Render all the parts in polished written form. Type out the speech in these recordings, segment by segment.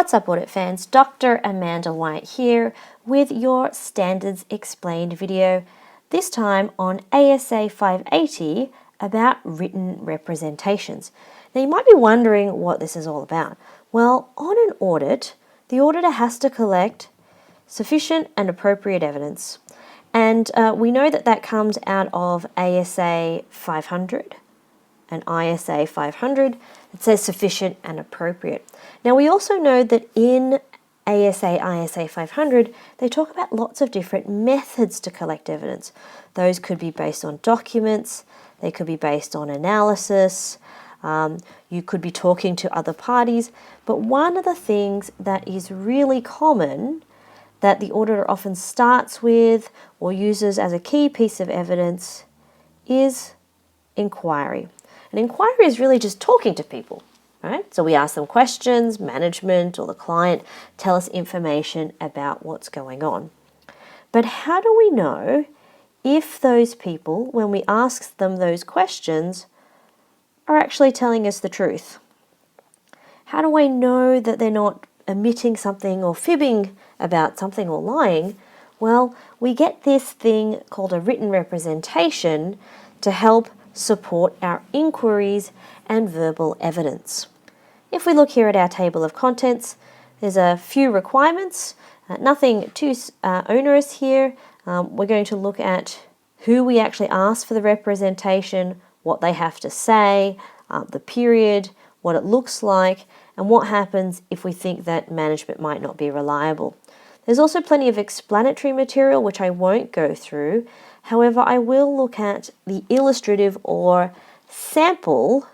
What's up, Audit fans? Dr. Amanda White here with your Standards Explained video, this time on ASA580 about written representations. Now, you might be wondering what this is all about. Well, on an audit, the auditor has to collect sufficient and appropriate evidence. And we know that that comes out of ASA 500 and ISA 500. It says sufficient and appropriate. Now, we also know that in ISA 500, they talk about lots of different methods to collect evidence. Those could be based on documents, they could be based on analysis, you could be talking to other parties, but one of the things that is really common that the auditor often starts with or uses as a key piece of evidence is inquiry. An inquiry is really just talking to people, right? So we ask them questions, management or the client tell us information about what's going on. But how do we know if those people, when we ask them those questions, are actually telling us the truth? How do I know that they're not omitting something or fibbing about something or lying? Well, we get this thing called a written representation to help support our inquiries and verbal evidence. If we look here at our table of contents, there's a few requirements, nothing too onerous here. We're going to look at who we actually ask for the representation, what they have to say, the period, what it looks like, and what happens if we think that management might not be reliable. There's also plenty of explanatory material which I won't go through. However, I will look at the illustrative or sample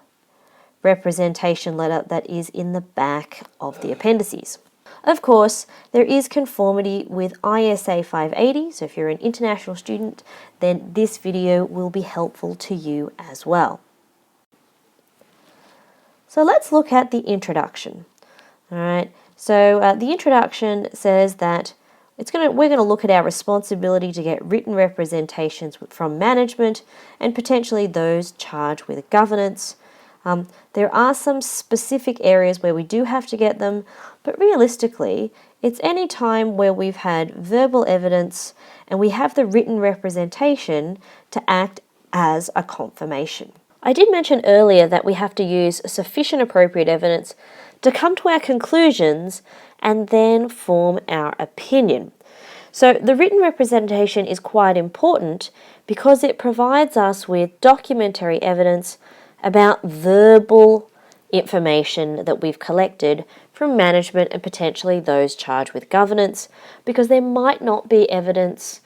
representation letter that is in the back of the appendices. Of course, there is conformity with ISA 580, so if you're an international student, then this video will be helpful to you as well. So let's look at the introduction. All right, so the introduction says that we're going to look at our responsibility to get written representations from management and potentially those charged with governance. There are some specific areas where we do have to get them, but realistically, it's any time where we've had verbal evidence and we have the written representation to act as a confirmation. I did mention earlier that we have to use sufficient appropriate evidence to come to our conclusions and then form our opinion. So the written representation is quite important because it provides us with documentary evidence about verbal information that we've collected from management and potentially those charged with governance, because there might not be evidence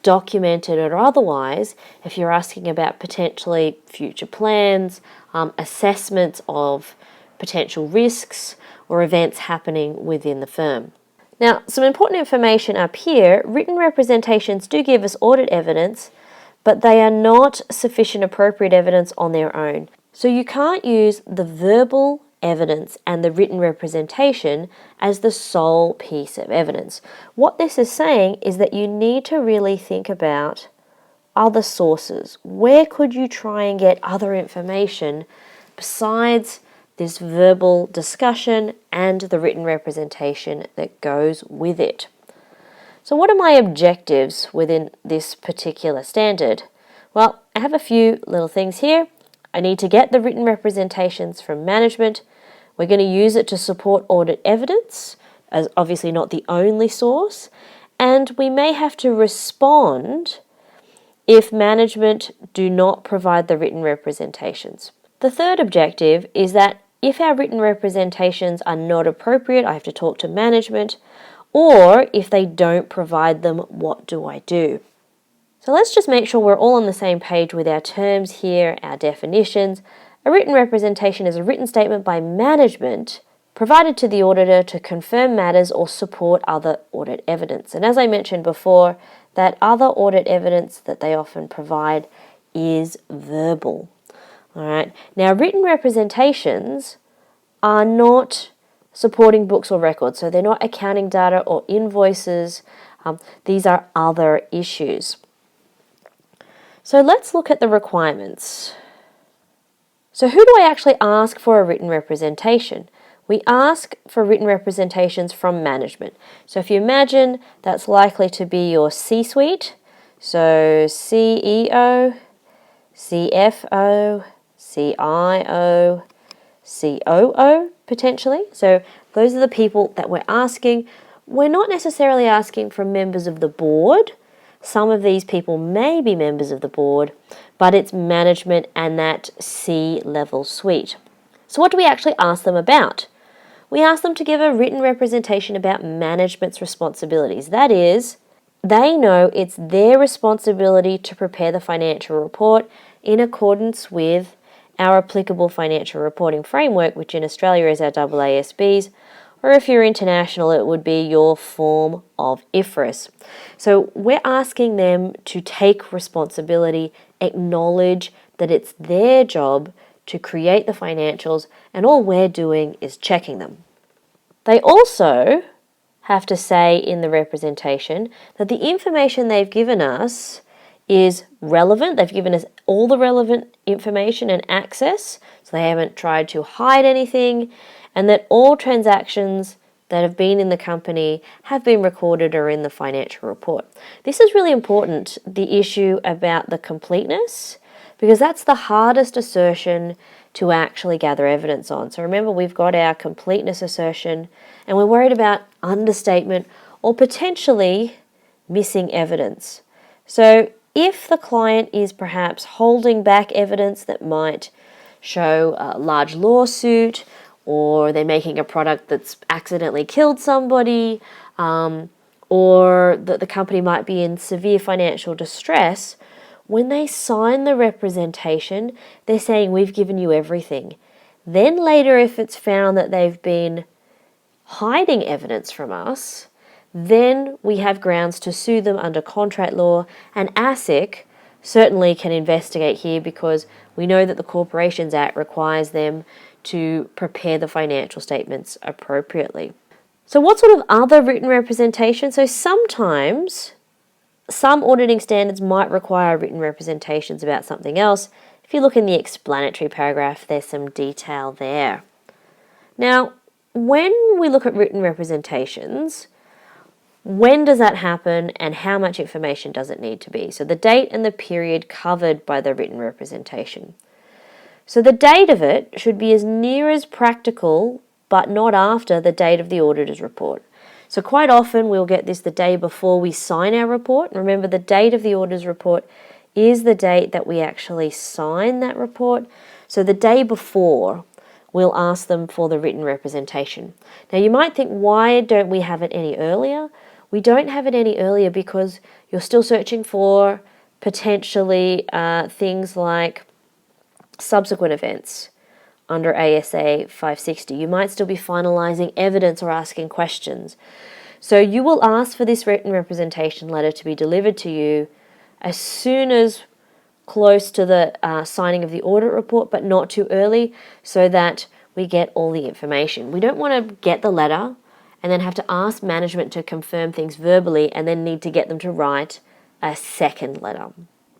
documented or otherwise if you're asking about potentially future plans, assessments of potential risks or events happening within the firm. Now, some important information up here. Written representations do give us audit evidence, but they are not sufficient appropriate evidence on their own. So you can't use the verbal evidence and the written representation as the sole piece of evidence. What this is saying is that you need to really think about other sources. Where could you try and get other information besides this verbal discussion and the written representation that goes with it? So what are my objectives within this particular standard? Well, I have a few little things here. I need to get the written representations from management. We're going to use it to support audit evidence, as obviously not the only source, and we may have to respond if management do not provide the written representations. The third objective is that if our written representations are not appropriate, I have to talk to management, or if they don't provide them, what do I do? So let's just make sure we're all on the same page with our terms here, our definitions. A written representation is a written statement by management provided to the auditor to confirm matters or support other audit evidence. And as I mentioned before, that other audit evidence that they often provide is verbal. All right. Now, written representations are not supporting books or records, so they're not accounting data or invoices. These are other issues. So let's look at the requirements. So who do I actually ask for a written representation? we ask for written representations from management. So if you imagine that's likely to be your C-suite, so CEO, CFO, CIO, COO potentially. So those are the people that we're asking. We're not necessarily asking from members of the board. Some of these people may be members of the board, but it's management and that C-level suite. So what do we actually ask them about? We ask them to give a written representation about management's responsibilities. That is, they know it's their responsibility to prepare the financial report in accordance with our applicable financial reporting framework, which in Australia is our AASBs, or if you're international, it would be your form of IFRS. So we're asking them to take responsibility, acknowledge that it's their job to create the financials, and all we're doing is checking them. They also have to say in the representation that the information they've given us is relevant. They've given us all the relevant information and access, so they haven't tried to hide anything, and that all transactions that have been in the company have been recorded or in the financial report. This is really important, the issue about the completeness, because that's the hardest assertion to actually gather evidence on. So remember, we've got our completeness assertion, and we're worried about understatement or potentially missing evidence. So if the client is perhaps holding back evidence that might show a large lawsuit, or they're making a product that's accidentally killed somebody, or that the company might be in severe financial distress, when they sign the representation, they're saying, we've given you everything. Then later, if it's found that they've been hiding evidence from us, then we have grounds to sue them under contract law, and ASIC certainly can investigate here because we know that the Corporations Act requires them to prepare the financial statements appropriately. So what sort of other written representation? So sometimes some auditing standards might require written representations about something else. If you look in the explanatory paragraph, there's some detail there. Now, when we look at written representations, when does that happen and how much information does it need to be? So the date and the period covered by the written representation. So the date of it should be as near as practical, but not after the date of the auditor's report. So quite often we'll get this the day before we sign our report. Remember, the date of the auditor's report is the date that we actually sign that report. So the day before, we'll ask them for the written representation. Now you might think, why don't we have it any earlier? We don't have it any earlier because you're still searching for potentially things like subsequent events under ASA580. You might still be finalising evidence or asking questions. So you will ask for this written representation letter to be delivered to you as soon as close to the signing of the audit report, but not too early, so that we get all the information. We don't want to get the letter and then have to ask management to confirm things verbally and then need to get them to write a second letter.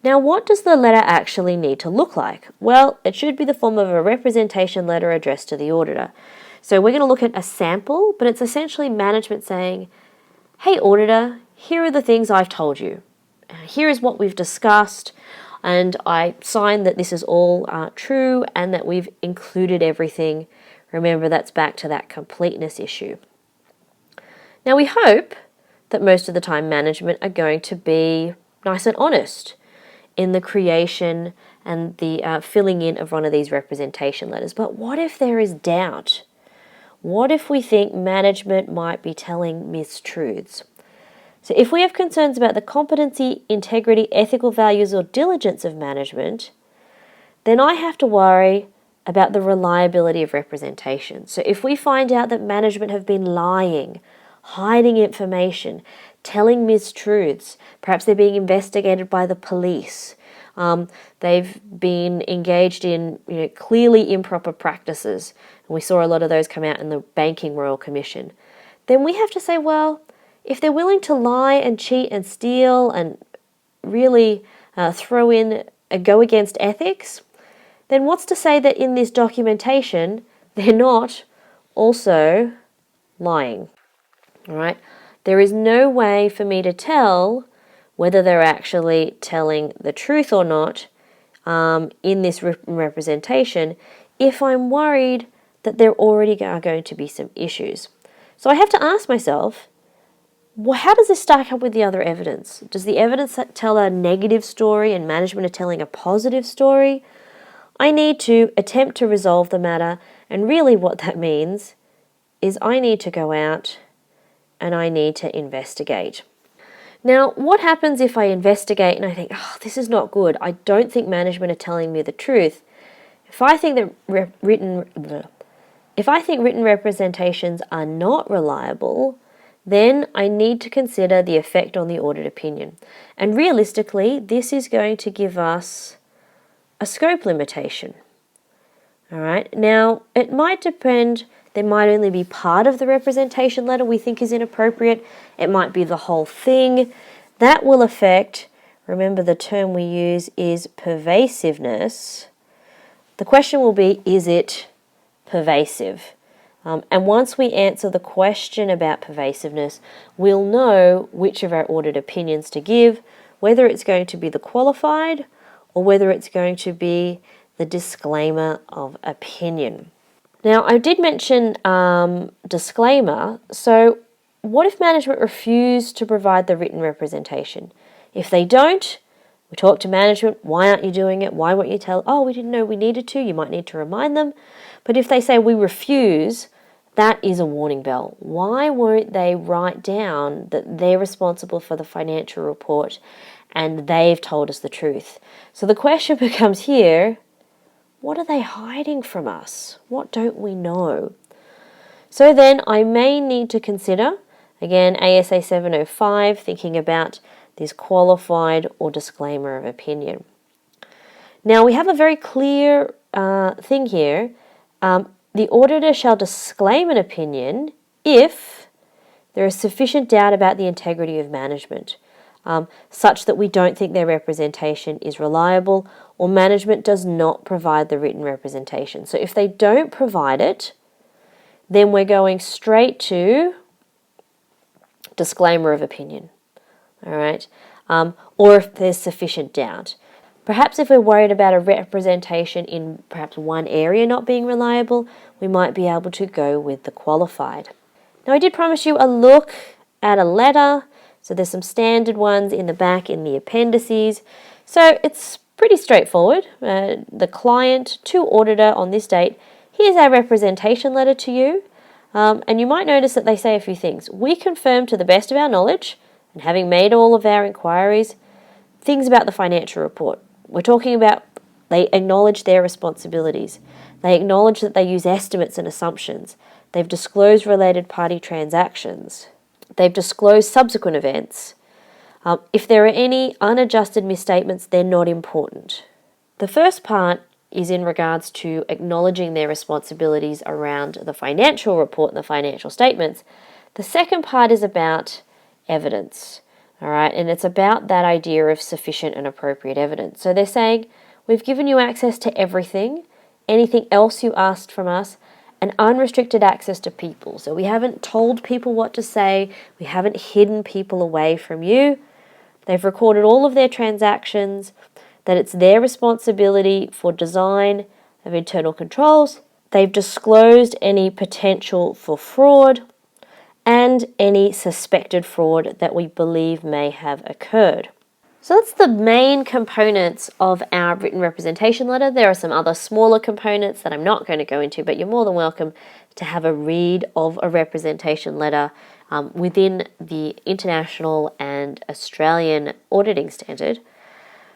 Now, what does the letter actually need to look like? Well, it should be the form of a representation letter addressed to the auditor. So we're going to look at a sample, but it's essentially management saying, hey auditor, here are the things I've told you. Here is what we've discussed, and I sign that this is all true and that we've included everything. Remember, that's back to that completeness issue. Now, we hope that most of the time management are going to be nice and honest in the creation and the filling in of one of these representation letters. But what if there is doubt? What if we think management might be telling mistruths? So if we have concerns about the competency, integrity, ethical values, or diligence of management, then I have to worry about the reliability of representation. So if we find out that management have been lying, hiding information, telling mistruths, perhaps they're being investigated by the police, they've been engaged in clearly improper practices, and we saw a lot of those come out in the Banking Royal Commission, then we have to say, well, if they're willing to lie and cheat and steal and really go against ethics, then what's to say that in this documentation they're not also lying. All right. There is no way for me to tell whether they're actually telling the truth or not in this written representation if I'm worried that there already are going to be some issues. So I have to ask myself, well, how does this stack up with the other evidence? Does the evidence tell a negative story and management are telling a positive story? I need to attempt to resolve the matter, and really what that means is I need to go out and I need to investigate. Now, what happens if I investigate and I think, oh, this is not good, I don't think management are telling me the truth? If I think that written representations are not reliable, then I need to consider the effect on the audit opinion. And realistically, this is going to give us a scope limitation. All right. Now, it might depend. There might only be part of the representation letter we think is inappropriate. It might be the whole thing. That will affect, remember the term we use is pervasiveness. The question will be, is it pervasive? And once we answer the question about pervasiveness, we'll know which of our audit opinions to give, whether it's going to be the qualified or whether it's going to be the disclaimer of opinion. Now, I did mention disclaimer. So what if management refuse to provide the written representation? If they don't, we talk to management, why aren't you doing it? Why won't you tell? Oh, we didn't know we needed to. You might need to remind them. But if they say we refuse, that is a warning bell. Why won't they write down that they're responsible for the financial report and they've told us the truth? So the question becomes here, what are they hiding from us? What don't we know? So then I may need to consider, again, ASA 705, thinking about this qualified or disclaimer of opinion. Now we have a very clear thing here. The auditor shall disclaim an opinion if there is sufficient doubt about the integrity of management, such that we don't think their representation is reliable or management does not provide the written representation. So if they don't provide it, then we're going straight to disclaimer of opinion. All right, or if there's sufficient doubt. Perhaps if we're worried about a representation in perhaps one area not being reliable, we might be able to go with the qualified. Now, I did promise you a look at a letter. So there's some standard ones in the back in the appendices. So it's pretty straightforward. The client to auditor on this date, here's our representation letter to you. And you might notice that they say a few things. We confirm to the best of our knowledge, and having made all of our inquiries, things about the financial report. We're talking about they acknowledge their responsibilities. They acknowledge that they use estimates and assumptions. They've disclosed related party transactions. They've disclosed subsequent events. If there are any unadjusted misstatements, they're not important. The first part is in regards to acknowledging their responsibilities around the financial report and the financial statements. The second part is about evidence. All right, and it's about that idea of sufficient and appropriate evidence. So they're saying, we've given you access to everything, anything else you asked from us, and unrestricted access to people. So we haven't told people what to say, we haven't hidden people away from you. They've recorded all of their transactions, that it's their responsibility for design of internal controls. They've disclosed any potential for fraud and any suspected fraud that we believe may have occurred. So that's the main components of our written representation letter. There are some other smaller components that I'm not going to go into, but you're more than welcome to have a read of a representation letter within the international and Australian auditing standard.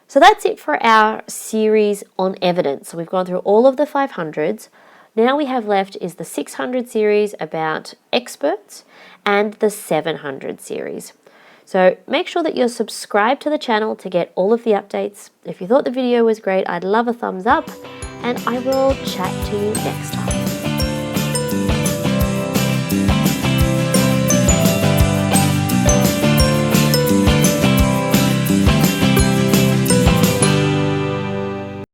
So that's it for our series on evidence. So we've gone through all of the 500s. Now we have left is the 600 series about experts and the 700 series. So make sure that you're subscribed to the channel to get all of the updates. If you thought the video was great, I'd love a thumbs up, and I will chat to you next time.